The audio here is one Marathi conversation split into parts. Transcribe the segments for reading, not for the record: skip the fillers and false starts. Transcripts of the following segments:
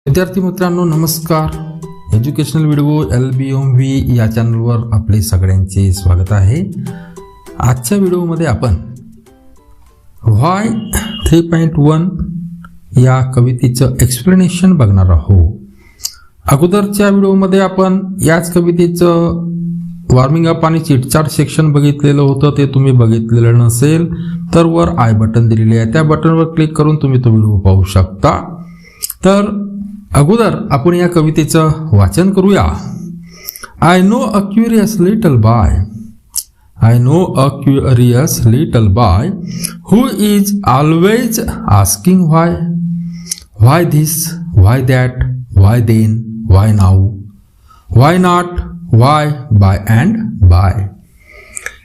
विद्यार्थी मित्रांनो नमस्कार. एज्युकेशनल व्हिडिओ LBMV या चॅनलवर आपले सगळ्यांचे स्वागत आहे. आजच्या व्हिडिओमध्ये आपण व्हाय 3.1 या कवितेचं एक्सप्लेनेशन बघणार आहोत. अगोदरच्या व्हिडिओमध्ये आपण याच कवितेचं वॉर्मिंग अप आणि चिटचाट सेक्शन बघितलेलं होतं. ते तुम्ही बघितलेलं नसेल तर वर आय बटन दिलेले आहे, त्या बटनवर क्लिक करून तुम्ही तो व्हिडिओ पाहू शकता. तर अगोदर आपण या कवितेचं वाचन करूया. I know a curious little boy, I know a curious little boy who is always asking why, why this, why that, why then, why now, why not, why by and by.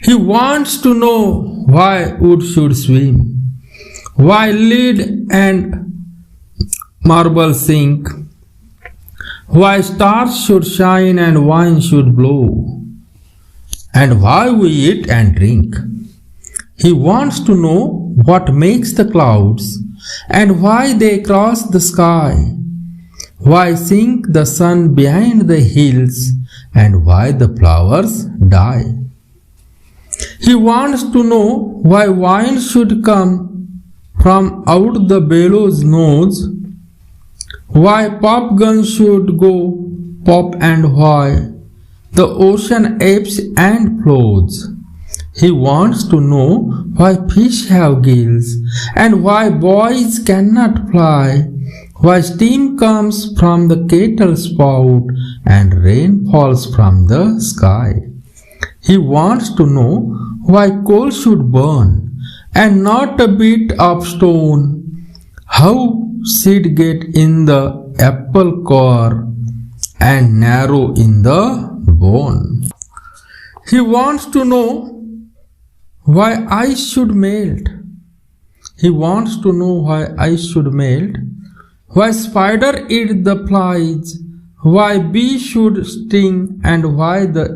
He wants to know why wood should swim, why lead and marble sink, why stars should shine and wine should blow, and why we eat and drink. He wants to know what makes the clouds and why they cross the sky, why sink the sun behind the hills and why the flowers die. He wants to know why wine should come from out the bellows nose, why pop guns should go pop and why the ocean ebbs and flows. He wants to know why fish have gills and why boys cannot fly, why steam comes from the kettle spout and rain falls from the sky. He wants to know why coal should burn and not a bit of stone, how seed get in the apple core and narrow in the bone. He wants to know why ice should melt. He wants to know why ice should melt, why spider eat the flies, why bee should sting and why the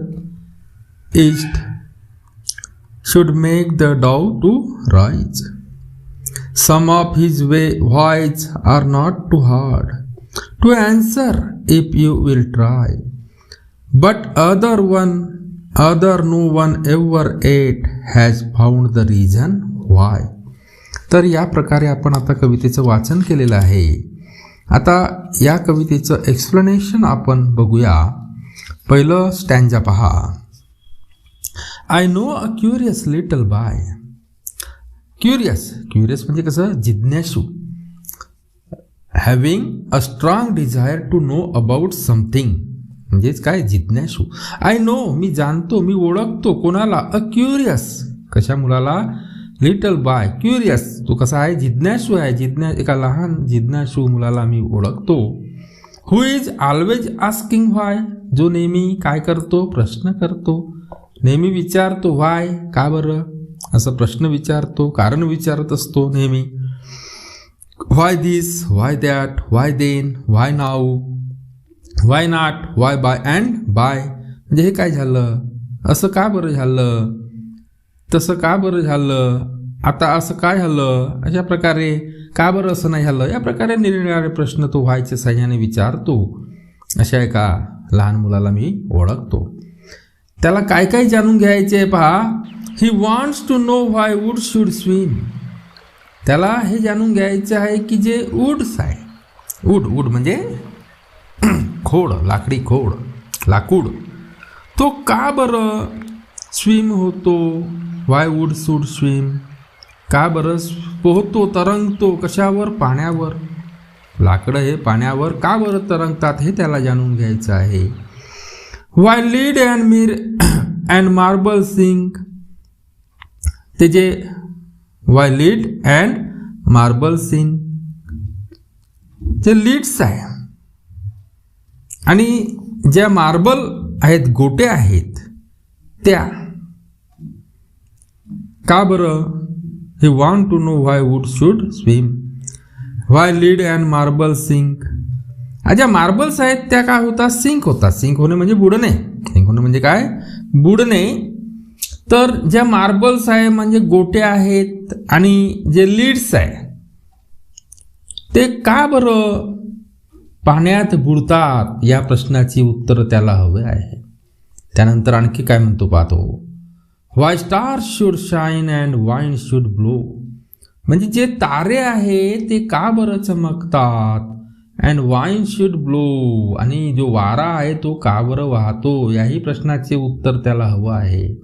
east should make the dow to rise. Some of his whys are not too hard to answer if you will try, but other no one ever ate has found the reason why. तर या प्रकारे आपण आता कवितेचं वाचन केलेलं आहे. आता या कवितेचं एक्सप्लेनेशन आपण बघूया. पहिलं स्टँजा पहा. I know a curious little boy. Curious म्हणजे कसं, जिज्ञासू. Having a strong desire to know about something म्हणजेच काय, जिज्ञासू. आय नो मी जाणतो, मी ओळखतो. कोणाला? अ क्युरियस, कशा मुलाला? Little boy. क्युरियस तो कसा आहे, जिज्ञासू आहे. एका लहान जिज्ञासू मुलाला मी ओळखतो. हु इज ऑलवेज आस्किंग व्हाय, जो नेहमी काय करतो, प्रश्न करतो. नेहमी विचारतो व्हाय, का बरं, असं प्रश्न विचारतो, कारण विचारत असतो नेहमी. Why this, why that, why then, why now, why not, why by and by. म्हणजे हे काय झालं, असं का बरं झालं, तसं का बरं झालं, आता असं काय झालं, अशा प्रकारे का बरं असं नाही झालं, या प्रकारे निरनिराळे प्रश्न तो व्हायच्या साह्याने विचारतो. अशा एका लहान मुलाला मी ओळखतो. त्याला काय काय जाणून घ्यायचे आहे पहा. He wants to know why wood should swim. त्याला हे जाणून घ्यायचं आहे की जे वूड्स आहे, वूड म्हणजे खोड, लाकडी खोड, लाकूड, तो का बरं स्विम होतो. व्हाय वूड शुड स्विम, का बरं पोहतो, तरंगतो, कशावर, पाण्यावर. लाकडं हे पाण्यावर का बरं तरंगतात हे त्याला जाणून घ्यायचं आहे. Why lead and marble sink, ते जे why lead and marble sink जे लीड्स आहे आणि ज्या मार्बल आहेत, गोटे आहेत, त्या का बरं. He want to know why wood should swim, why lead and marble sink. ज्या मार्बल्स आहेत त्या काय होतात, सिंक होतात. सिंक होणे म्हणजे बुडणे. सिंक होणे म्हणजे काय, बुडणे. तर ज्या मार्बल्स आहे म्हणजे गोटे आहेत आणि जे लीड्स आहे ते का बरं पाण्यात बुडतात, या प्रश्नाची उत्तर त्याला हवे आहे. त्यानंतर आणखी काय म्हणतो पाहतो. Why stars should shine and wind should blow, म्हणजे जे तारे आहे ते का बरं चमकतात, अँड वाईन शुड ब्लो, आणि जो वारा आहे तो का बरं वाहतो, याही प्रश्नाचे उत्तर त्याला हवं आहे.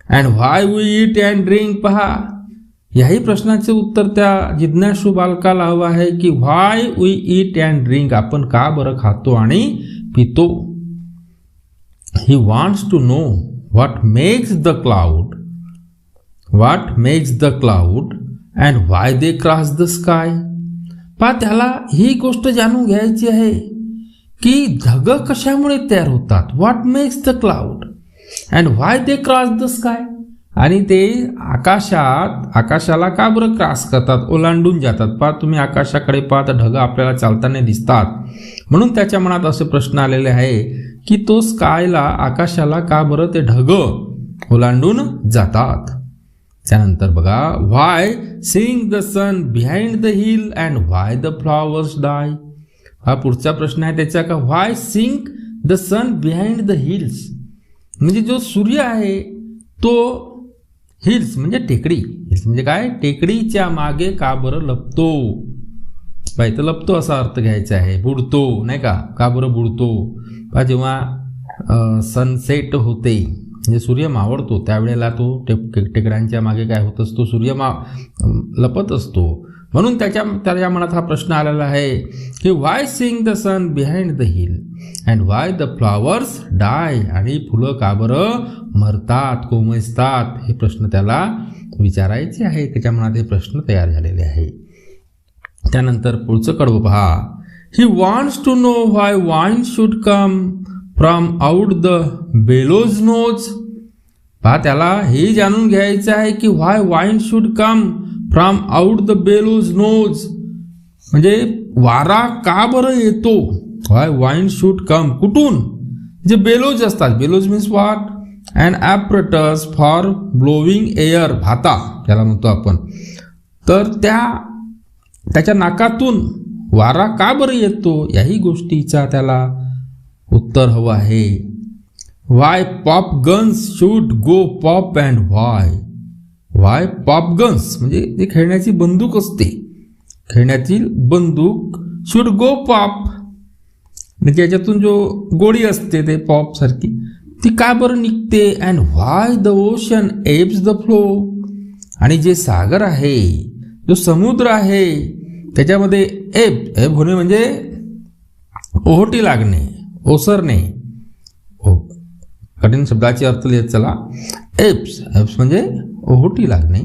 And why we eat and drink, पहा याही प्रश्नाचे उत्तर त्या जिज्ञासू बालकाला हवं आहे की why we eat and drink, आपण का बरं खातो आणि पितो. He wants to know what makes the cloud, and why they cross the sky. पहा त्याला ही गोष्ट जाणून घ्यायची आहे की ढगं कशामुळे तयार होतात, what makes the cloud and why they cross the sky, आणि ते आकाशाला का बरं क्रॉस करतात, ओलांडून जातात. पहा तुम्ही आकाशाकडे पाहता ढगं आपल्याला चालताना दिसतात, म्हणून त्याच्या मनात असे प्रश्न आलेले आहे की तो स्कायला, आकाशाला का बरं ते ढगं ओलांडून जातात. त्यानंतर बघा, why sing the sun behind the hill and why the flowers die. हा पुढचा प्रश्न आहे त्याचा का why sing the sun behind the hills, म्हणजे जो सूर्य आहे तो हिल्स म्हणजे टेकडी, हिल्स म्हणजे काय, टेकडीच्या मागे का बरं लपतो. बाई तर लपतो असा अर्थ घ्यायचा आहे, बुडतो नाही का बरं बुडतो. पहा जेव्हा सनसेट होते म्हणजे सूर्य मावळतो त्यावेळेला तो टेकड्यांच्या मागे काय होत असतो, सूर्य लपत असतो. म्हणून त्याच्या मनात हा प्रश्न आलेला आहे की why sing the sun behind the hill and why the flowers die, आणि फुलं का बरं मरतात, कोमेजतात, हे प्रश्न त्याला विचारायचे आहे. त्याच्या मनात हे प्रश्न तयार झालेले आहे. त्यानंतर पुढचं कडवं पहा. He wants to know why wind should come from out the bellows nose. पहा त्याला हे जाणून घ्यायचं आहे की why wind should come from out the bellows nose, म्हणजे वारा का बरं येतो, व्हाय वाईन शुड कम, कुठून, जे बेलोज असतात, bellows means what, and apparatus for blowing air, भाता त्याला म्हणतो आपण. तर त्याच्या नाकातून वारा का बरं येतो, याही गोष्टीचा त्याला उत्तर हवं आहे. Why pop guns should go pop and why pop guns, म्हणजे जे खेळण्याची बंदूक असते, खेळण्याची बंदूक शुड गो पॉप, म्हणजे याच्यातून जो गोळी असते ते पॉप सारखी ती का बरं निघते. And why the ocean ebbs the flow, आणि जे सागर आहे, जो समुद्र आहे, त्याच्यामध्ये एब होणे म्हणजे ओहोटी लागणे, ओसरणे, कठीण शब्दाचे अर्थ लिहित चला. एब्स म्हणजे ओहोटी लागणे.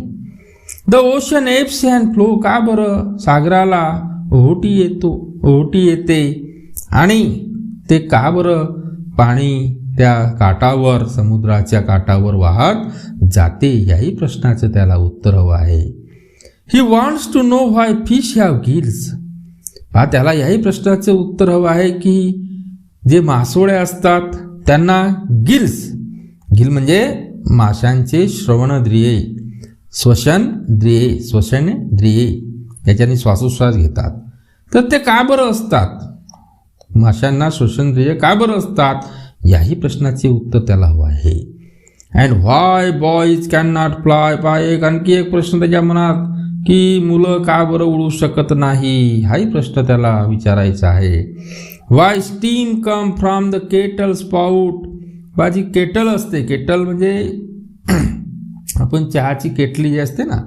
The ocean abs and flow, का बरं सागराला ओहोटी येते, आणि ते का बरं पाणी त्या काठावर, समुद्राच्या काठावर वाहत जाते, याही प्रश्नाचं त्याला उत्तर हवं आहे. He wants to know why fish have gills. पहा त्याला याही प्रश्नाचं उत्तर हवं आहे की जे मासोळे असतात त्यांना गिल म्हणजे माशांचे श्रवणद्रिये, श्वसनद्रिये याच्याने श्वासोश्वास घेतात. तर ते का बरं असतात, माशांना श्वसनद्रिये का बरं असतात, याही प्रश्नाचे उत्तर त्याला हवं आहे. And why boys can not fly. पहा आणखी एक प्रश्न त्याच्या मनात की मुलं का बरं उडू शकत नाही, हाही प्रश्न त्याला विचारायचा आहे. Why steam come from the kettle spout. बाजी केटल असते, केटल म्हणजे आपण चहाची केटली जी असते ना,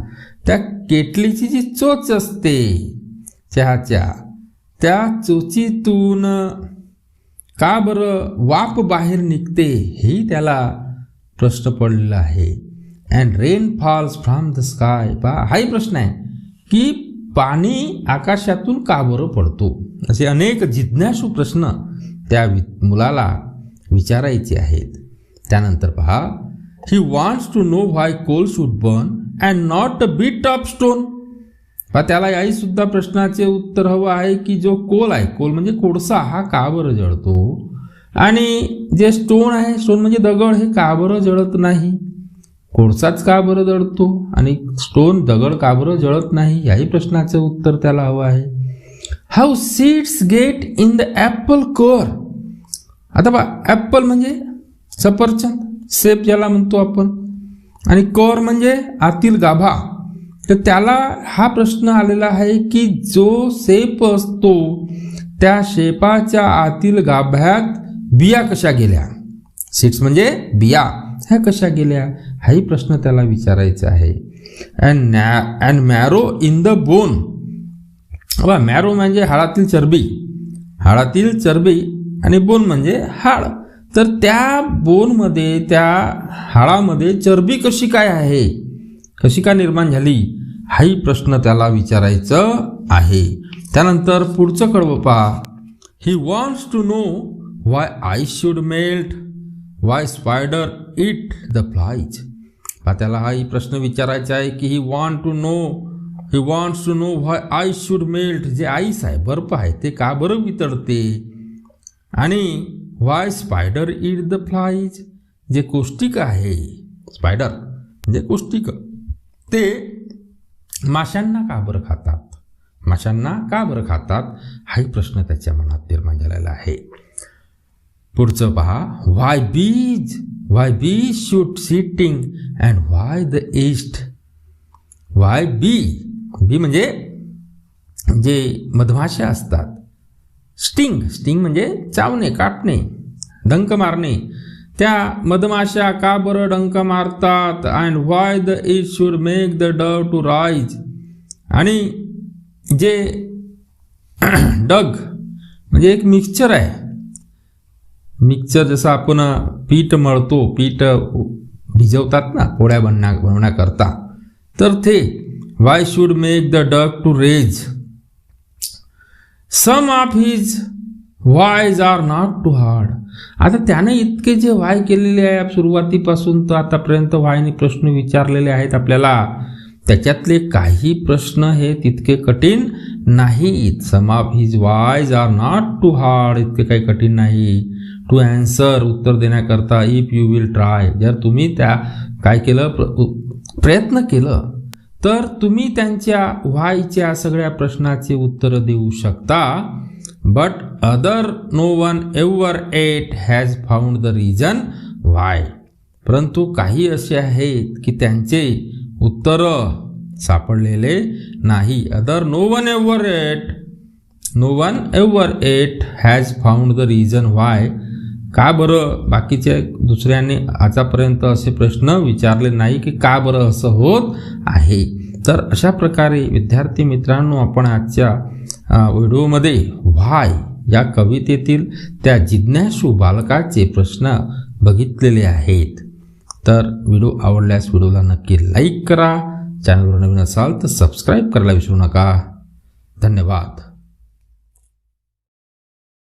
त्या केटलीची जी चोच असते चहाच्या, त्या चोचीतून का बरं वाफ बाहेर निघते, हेही त्याला प्रश्न पडलेला आहे. And rain falls from the sky. पहा हाही प्रश्न आहे की पाणी आकाशातून का बरं पडतो. असे अनेक जिज्ञासू प्रश्न त्या मुलाला विचारायचे आहेत. त्यानंतर पहा, he wants to know why coal should burn and not a bit of stone. पहा त्याला याही सुद्धा प्रश्नाचे उत्तर हवं आहे की जो कोल आहे, कोल म्हणजे कोळसा, हा का बरं जळतो, आणि जे स्टोन आहे, स्टोन म्हणजे दगड, हे का बरं जळत नाही. कोळसाच का बरं जळतो आणि स्टोन, दगड का बरं जळत नाही, याही प्रश्नाचं उत्तर त्याला हवं आहे. How seeds get in the Apple core. आता बा ॲपल म्हणजे सफरचंद, सेब ज्याला म्हणतो आपण, आणि कोर म्हणजे आतील गाभा. तर त्याला हा प्रश्न आलेला आहे की जो शेप असतो त्या शेपाच्या आतील गाभ्यात बिया कशा गेल्या. सीड्स म्हणजे बिया, ह्या कशा गेल्या, हाही प्रश्न त्याला विचारायचा आहे. And marrow in the bone. Marrow म्हणजे हाडातील चरबी, हाडातील चरबी, आणि बोन म्हणजे हाड. तर त्या बोनमध्ये, त्या हाडामध्ये चरबी कशी काय आहे, कशी काय निर्माण झाली, हाही प्रश्न त्याला विचारायचं आहे. त्यानंतर पुढचं कडवं पहा. He wants to know why ice should melt, why spider eat the flies. त्याला हाही प्रश्न विचारायचा आहे की he wants to know why ice should melt. जे आईस आहे, बर्फ आहे, ते का बरं वितळते. आणि why spider eat the flies, जे कोष्टिक आहे, स्पायडर म्हणजे कोष्टिक, ते माशांना का बरं खातात, माशांना का बरं खातात, हाही प्रश्न त्याच्या मनात निर्माण झालेला आहे. पुढचं पहा. Why bees should sting and why the yeast. Why bee म्हणजे जे मधमाशा असतात. स्टिंग म्हणजे चावणे, काटणे, डंक मारणे. त्या मधमाशा का बरं डंक मारतात. And why the yeast should make the dough to rise. आणि जे डग म्हणजे एक मिक्सचर आहे, मिक्सचर जसं आपण पीठ मळतो, पीठ भिजवतात ना पोळ्या बनवण्याकरता, तर ते why should make the dough to rise. Some of his whys are not too hard. आता त्याने इतके जे वाय केलेले आहे सुरुवातीपासून तर आतापर्यंत वायने प्रश्न विचारलेले आहेत आपल्याला, त्याच्यातले काही प्रश्न हे तितके कठीण नाहीत. Some of his whys are not too hard, इतके काही कठीण नाही. टू अँसर, उत्तर देण्याकरता. इफ यू विल ट्राय, जर तुम्ही त्या काय केलं, प्रयत्न केलं, तर तुम्ही त्यांच्या व्हायच्या सगळ्या प्रश्नाचे उत्तर देऊ शकता. But other no one ever yet has found the reason why. परंतु काही असे आहेत की त्यांचे उत्तर सापडलेले नाही. Other no one ever yet has found the reason why. का बरं बाकीचे दुसऱ्याने आतापर्यंत असे प्रश्न विचारले नाही की का बरं असं होत आहे. तर अशा प्रकारे विद्यार्थी मित्रांनो, आपण आजच्या व्हिडिओमध्ये व्हाय या कवितेतील त्या जिज्ञासू बालकाचे प्रश्न बघितलेले आहेत. तर व्हिडिओ आवडल्यास व्हिडिओला नक्की लाईक करा. चॅनलवर नवीन असाल तर सबस्क्राईब करायला विसरू नका. धन्यवाद.